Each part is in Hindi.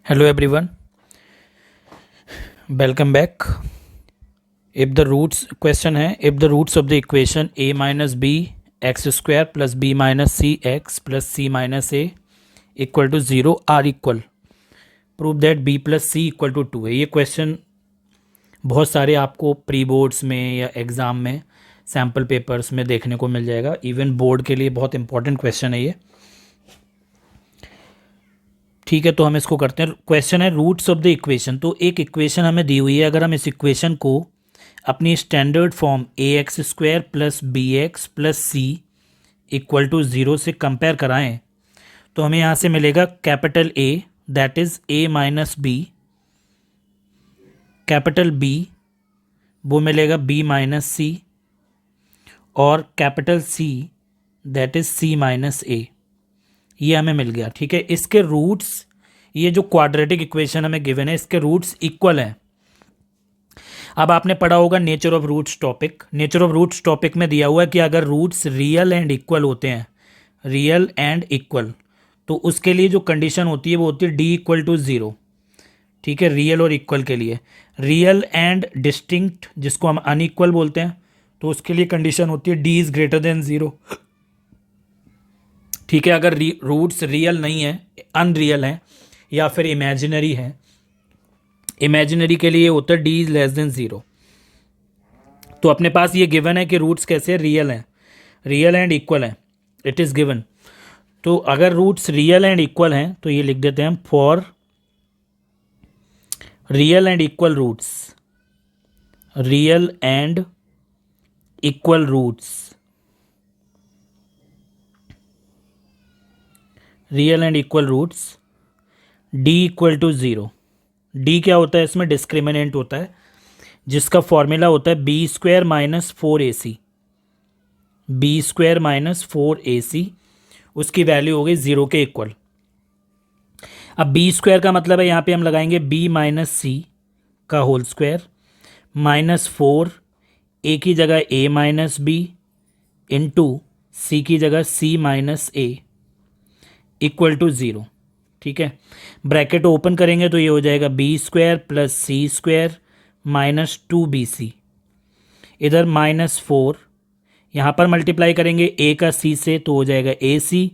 Hello everyone, welcome back. If the roots question है, if the roots of the equation a minus b x square plus b minus c x plus c minus a equal to 0 are equal, prove that b plus c equal to 2 है. ये क्वेश्चन बहुत सारे आपको प्री बोर्ड्स में या एग्ज़ाम में सैम्पल पेपर्स में देखने को मिल जाएगा. इवन बोर्ड के लिए बहुत इंपॉर्टेंट क्वेश्चन है ये. ठीक है, तो हम इसको करते हैं. क्वेश्चन है रूट्स ऑफ द इक्वेशन. तो एक इक्वेशन हमें दी हुई है. अगर हम इस इक्वेशन को अपनी standard form A X square plus B X plus C equal to 0 से कंपेयर कराएं तो हमें यहाँ से मिलेगा capital A that is A minus B, capital B वो मिलेगा बी माइनस सी, और capital C that is C minus A. ये हमें मिल गया. ठीक है, इसके रूट्स, ये जो क्वाड्रेटिक इक्वेशन हमें गिवन है, इसके रूट्स इक्वल हैं. अब आपने पढ़ा होगा nature of roots topic. Nature of roots topic में दिया हुआ है कि अगर रूट्स रियल एंड इक्वल होते हैं, रियल एंड इक्वल, तो उसके लिए जो कंडीशन होती है वो होती है डी इक्वल टू 0. ठीक है, रियल और इक्वल के लिए. रियल एंड डिस्टिंक्ट जिसको हम अनइक्वल बोलते हैं, तो उसके लिए कंडीशन होती है डी इज ग्रेटर देन 0. ठीक है, अगर रूट्स रियल नहीं है, अनरियल है या फिर इमेजिनरी है, इमेजिनरी के लिए होता है डी इज लेस देन 0. तो अपने पास ये गिवन है कि रूट्स कैसे रियल हैं, रियल एंड इक्वल हैं, इट इज़ गिवन. तो अगर रूट्स रियल एंड इक्वल हैं तो ये लिख देते हैं हम for real and equal roots, real and equal roots, real and equal roots D equal to 0. D क्या होता है, इसमें डिस्क्रिमिनेंट होता है जिसका फॉर्मूला होता है B square minus 4ac, B square minus 4ac, उसकी वैल्यू हो गई 0 के इक्वल. अब बी स्क्वायर का मतलब है यहाँ पे हम लगाएंगे बी माइनस सी का होल स्क्वायर माइनस 4, ए की जगह ए माइनस बी इंटू सी की जगह सी माइनस ए इक्वल टू 0. ठीक है, ब्रैकेट ओपन करेंगे तो ये हो जाएगा B square plus C square minus 2bc, इधर माइनस 4, यहाँ पर मल्टीप्लाई करेंगे ए का सी से तो हो जाएगा ac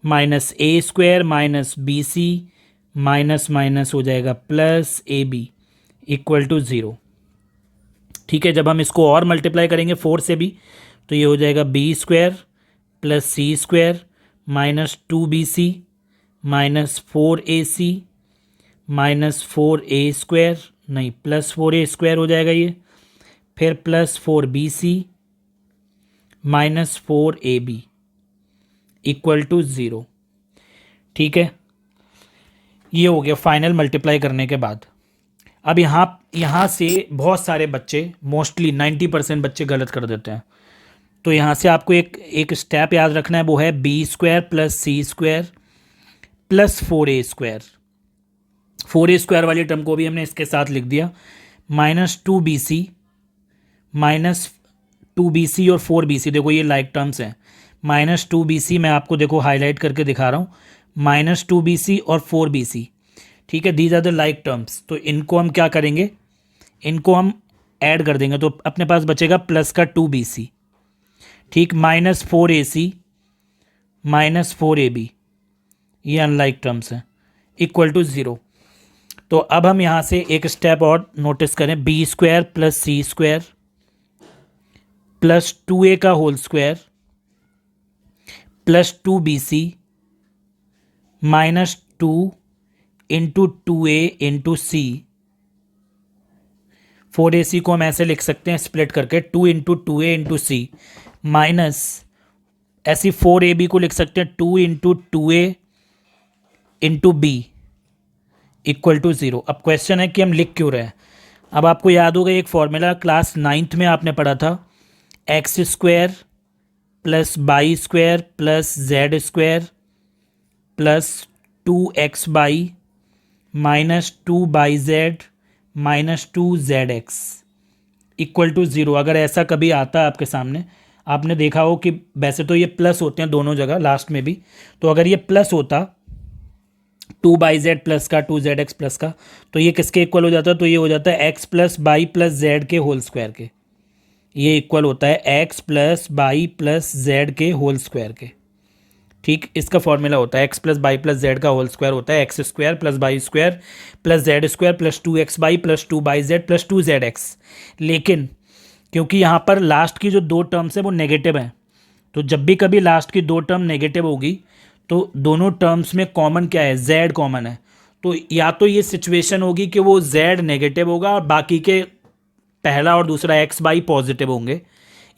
minus A square minus B C minus minus हो जाएगा plus A B equal to 0. ठीक है, जब हम इसको और मल्टीप्लाई करेंगे 4 से भी तो ये हो जाएगा B square plus C square minus 2bc minus 4ac minus 4a square, नहीं प्लस 4a स्क्वायर हो जाएगा ये, फिर plus 4bc minus 4ab equal to 0. ठीक है, ये हो गया फाइनल मल्टीप्लाई करने के बाद. अब यहाँ से बहुत सारे बच्चे, मोस्टली 90% बच्चे गलत कर देते हैं. तो यहाँ से आपको एक स्टेप याद रखना है, वो है B square plus C square plus 4a square. 4a square वाली टर्म को भी हमने इसके साथ लिख दिया माइनस 2bc माइनस 2bc और 4bc. देखो ये लाइक टर्म्स हैं. माइनस 2bc मैं आपको देखो हाईलाइट करके दिखा रहा हूँ, माइनस 2bc और 4bc. ठीक है, these are the like terms. तो इनको हम क्या करेंगे, इनको हम ऐड कर देंगे तो अपने पास बचेगा प्लस का 2bc. ठीक, माइनस 4ac माइनस 4ab, ये अनलाइक टर्म्स हैं, इक्वल टू 0. तो अब हम यहाँ से एक स्टेप और नोटिस करें, B square plus C square plus 2a का whole square plus 2bc minus 2 into 2a into C. 4ac को हम ऐसे लिख सकते हैं स्प्लिट करके 2 इंटू 2a इंटू सी माइनस ऐसी 4ab को लिख सकते हैं 2 into 2a into B equal to 0. अब क्वेश्चन है कि हम लिख क्यों रहे हैं. अब आपको याद होगा एक फॉर्मूला क्लास 9th में आपने पढ़ा था, X square plus Y square plus Z square plus 2x minus 2y/z minus 2zx equal to 0. अगर ऐसा कभी आता है आपके सामने, आपने देखा हो कि वैसे तो ये प्लस होते हैं दोनों जगह लास्ट में भी, तो अगर ये प्लस होता 2/z प्लस का 2zx प्लस का, तो ये किसके इक्वल हो जाता है? तो ये हो जाता है x plus by plus Z के होल स्क्वायर के। ये इक्वल होता है x plus by plus Z के होल स्क्वायर के। ठीक, इसका फॉर्मूला होता है x plus by plus Z का होल स्क्वायर होता है x square plus Y square plus Z square plus 2x by plus 2/z plus 2zx। लेकिन क्योंकि यहाँ पर लास्ट की जो दो टर्म्स है वो नेगेटिव हैं, तो जब भी कभी लास्ट की दो टर्म नेगेटिव होगी तो दोनों टर्म्स में कॉमन क्या है? z कॉमन है। तो या तो ये सिचुएशन होगी कि वो z नेगेटिव होगा और बाकी के पहला और दूसरा x बाई पॉजिटिव होंगे,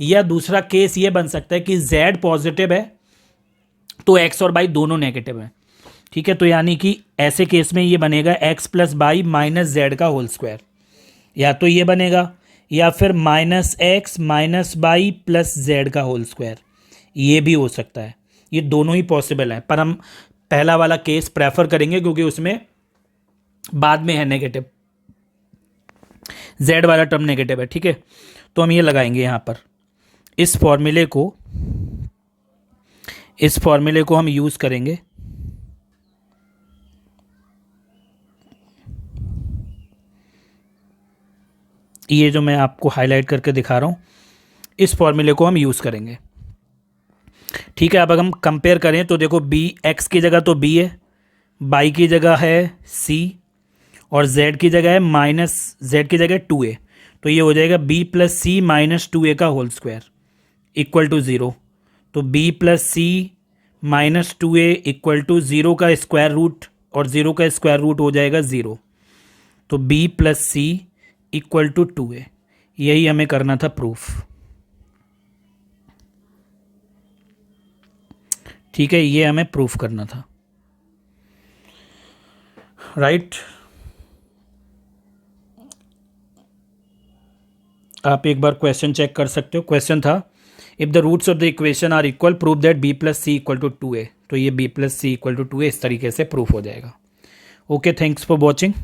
या दूसरा केस ये बन सकता है कि z पॉजिटिव है तो x और बाई दोनों नेगेटिव है। ठीक है, तो यानी कि ऐसे केस में ये बनेगा x plus by minus Z का होल स्क्वायर, या तो ये बनेगा या फिर minus x minus by plus Z का होल स्क्वायर, ये भी हो सकता है। ये दोनों ही पॉसिबल है, पर हम पहला वाला केस प्रेफर करेंगे क्योंकि उसमें बाद में है नेगेटिव, z वाला टर्म नेगेटिव है। ठीक है, तो हम ये लगाएंगे यहाँ पर, इस फॉर्मूले को हम यूज करेंगे। ये जो मैं आपको हाईलाइट करके दिखा रहा हूं, इस फॉर्मूले को हम यूज करेंगे। ठीक है, अब अगर हम कंपेयर करें तो देखो b x की जगह तो b है, y की जगह है c और z की जगह है माइनस z की जगह 2a, तो ये हो जाएगा b plus C minus 2a का होल स्क्वायर इक्वल टू 0। तो b plus C minus 2a equal to 0 का स्क्वायर रूट, और 0 का स्क्वायर रूट हो जाएगा 0। तो b plus C equal to 2a, यही हमें करना था प्रूफ। ठीक है, ये हमें प्रूफ करना था, राइट। आप एक बार क्वेश्चन चेक कर सकते हो। क्वेश्चन था if the roots of the equation are equal prove that b plus C equal to 2a, तो ये b plus C equal to 2a इस तरीके से प्रूफ हो जाएगा। Okay, thanks for watching.